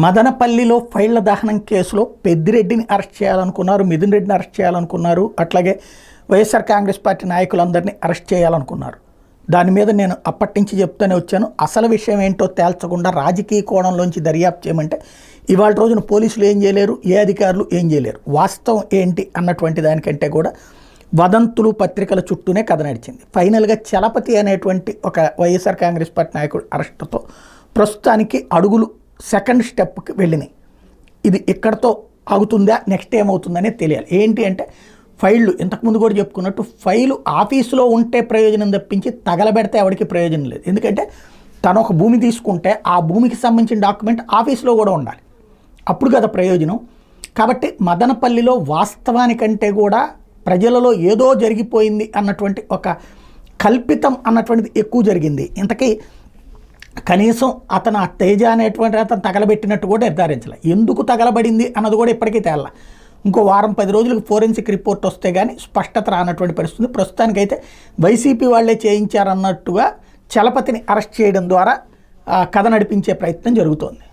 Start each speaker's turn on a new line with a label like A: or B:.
A: మదనపల్లిలో ఫైళ్ల దహనం కేసులో పెద్దిరెడ్డిని అరెస్ట్ చేయాలనుకున్నారు, మిథున్ రెడ్డిని అరెస్ట్ చేయాలనుకున్నారు, అట్లాగే వైఎస్ఆర్ కాంగ్రెస్ పార్టీ నాయకులందరినీ అరెస్ట్ చేయాలనుకున్నారు. దాని మీద నేను అప్పటి నుంచి చెప్తూనే వచ్చాను. అసలు విషయం ఏంటో తేల్చకుండా రాజకీయ కోణంలోంచి దర్యాప్తు చేయమంటే ఇవాళ రోజున పోలీసులు ఏం చేయలేరు, ఏ అధికారులు ఏం చేయలేరు. వాస్తవం ఏంటి అన్నటువంటి దానికంటే కూడా వదంతులు పత్రికల చుట్టూనే కథ నడిచింది. ఫైనల్గా చలపతి అనేటువంటి ఒక వైఎస్ఆర్ కాంగ్రెస్ పార్టీ నాయకుడు అరెస్టుతో ప్రస్తుతానికి అడుగులు సెకండ్ స్టెప్కి వెళ్ళినాయి. ఇది ఇక్కడతో ఆగుతుందా, నెక్స్ట్ ఏమవుతుందనే తెలియాలి. ఏంటి అంటే ఫైళ్ళు ఇంతకుముందు కూడా చెప్పుకున్నట్టు ఫైలు ఆఫీసులో ఉంటే ప్రయోజనం తప్పించి తగలబెడితే ఎవరికి ప్రయోజనం లేదు. ఎందుకంటే తను ఒక భూమి తీసుకుంటే ఆ భూమికి సంబంధించిన డాక్యుమెంట్ ఆఫీసులో కూడా ఉండాలి, అప్పుడు కదా ప్రయోజనం. కాబట్టి మదనపల్లిలో వాస్తవానికంటే కూడా ప్రజలలో ఏదో జరిగిపోయింది అన్నటువంటి ఒక కల్పితం అన్నటువంటిది ఎక్కువ జరిగింది. ఇంతకీ కనీసం అతను ఆ తేజ అనేటువంటి అతను తగలబెట్టినట్టు కూడా నిర్ధారించాలి. ఎందుకు తగలబడింది అన్నది కూడా ఇప్పటికీ తేల. ఇంకో వారం 10 రోజులకు ఫోరెన్సిక్ రిపోర్ట్ వస్తే కానీ స్పష్టత రానటువంటి పరిస్థితి. ప్రస్తుతానికైతే వైసీపీ వాళ్ళే చేయించారన్నట్టుగా చలపతిని అరెస్ట్ చేయడం ద్వారా కథ నడిపించే ప్రయత్నం జరుగుతోంది.